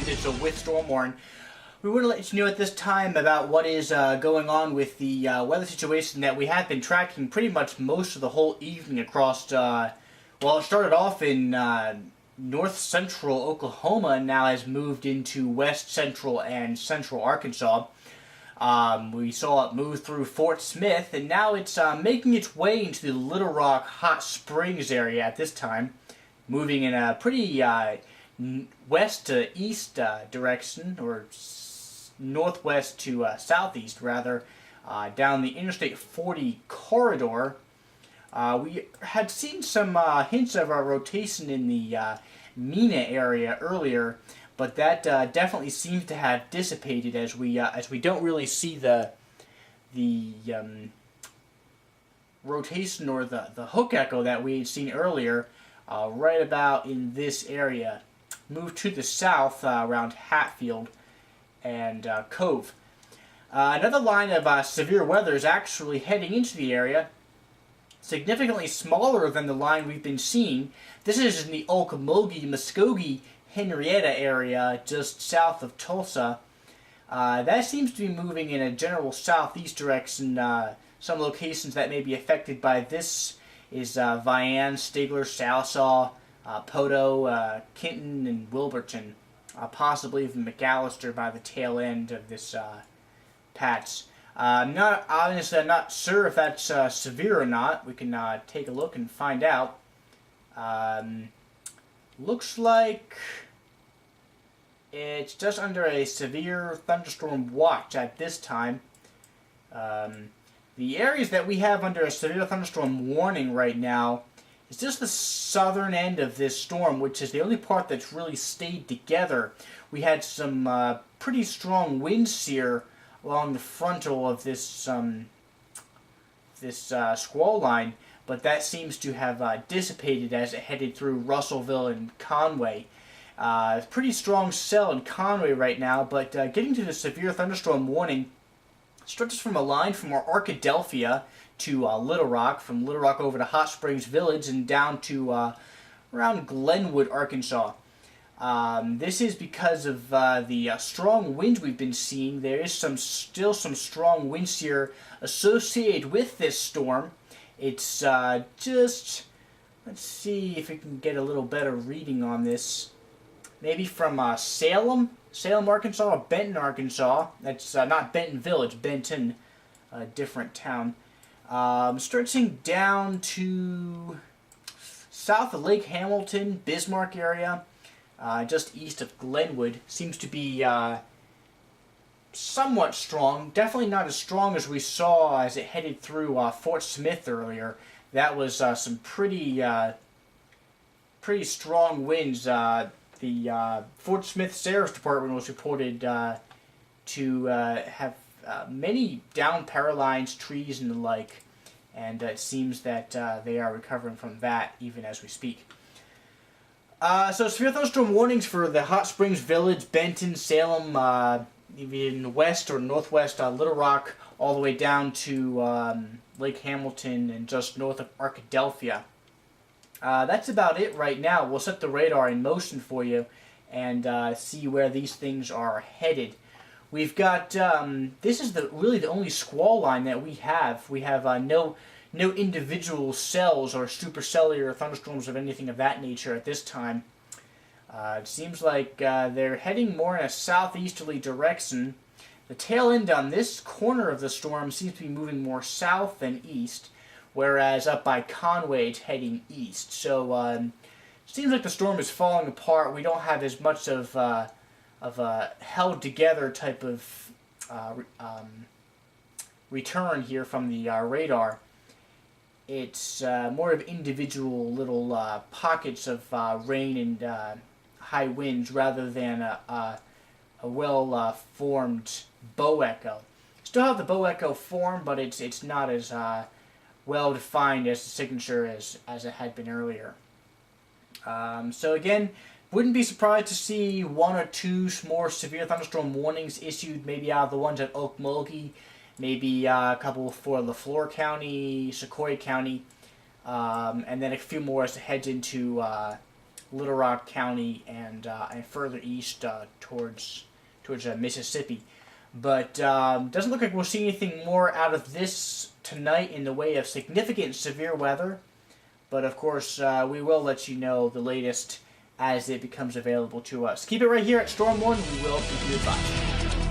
Digital with StormWarn. We want to let you know at this time about what is going on with the weather situation that we have been tracking pretty much most of the whole evening across, well, it started off in north central Oklahoma and now has moved into west central and central Arkansas. We saw it move through Fort Smith, and now it's making its way into the Little Rock Hot Springs area at this time, moving in a pretty west to east direction, or northwest to southeast rather, down the Interstate 40 corridor. We had seen some hints of a rotation in the Mena area earlier, but that definitely seems to have dissipated as we don't really see the rotation or the hook echo that we had seen earlier, right about in this area. Moved to the south around Hatfield and Cove. Another line of severe weather is actually heading into the area, significantly smaller than the line we've been seeing. This is in the Okmulgee, Muskogee, Henrietta area just south of Tulsa. That seems to be moving in a general southeast direction. Some locations that may be affected by this is Vian, Stigler, Salsaw, Poteau, Kenton, and Wilburton. Possibly even McAllister by the tail end of this patch. I'm not sure if that's severe or not. We can take a look and find out. Looks like it's just under a severe thunderstorm watch at this time. The areas that we have under a severe thunderstorm warning right now is just the southern end of this storm, which is the only part that's really stayed together. We had some pretty strong winds here along the frontal of this squall line, but that seems to have dissipated as it headed through Russellville and Conway. Pretty strong cell in Conway right now, but getting to the severe thunderstorm warning stretches from a line from Arkadelphia to Little Rock, from Little Rock over to Hot Springs Village, and down to around Glenwood, Arkansas. This is because of the strong wind we've been seeing. There is still some strong winds here associated with this storm. It's just, let's see if we can get a little better reading on this. Maybe from Salem, Arkansas, or Benton, Arkansas. That's not Benton Village, Benton, a different town. Stretching down to south of Lake Hamilton, Bismarck area, just east of Glenwood. Seems to be somewhat strong. Definitely not as strong as we saw as it headed through Fort Smith earlier. That was some pretty strong winds. The Fort Smith Sheriff's Department was reported to have many down power lines, trees, and the like, and it seems that they are recovering from that even as we speak. So severe thunderstorm warnings for the Hot Springs Village, Benton, Salem, even west or northwest Little Rock, all the way down to Lake Hamilton and just north of Arkadelphia. That's about it right now. We'll set the radar in motion for you and see where these things are headed. We've got, this is really the only squall line that we have. We have no individual cells or supercellular thunderstorms of anything of that nature at this time. It seems like they're heading more in a southeasterly direction. The tail end on this corner of the storm seems to be moving more south than east, whereas up by Conway it's heading east. So it seems like the storm is falling apart. We don't have as much of a held together type of return here from the radar. It's more of individual little pockets of rain and high winds rather than a well-formed bow echo. Still have the bow echo form, but it's not as well defined as the signature as it had been earlier. So again, wouldn't be surprised to see one or two more severe thunderstorm warnings issued, maybe out of the ones at Okmulgee, maybe a couple for LeFlore County, Sequoia County, and then a few more as it heads into Little Rock County and further east towards Mississippi. But doesn't look like we'll see anything more out of this tonight in the way of significant severe weather. But of course, we will let you know the latest as it becomes available to us. Keep it right here at StormWarn. We will keep you advised.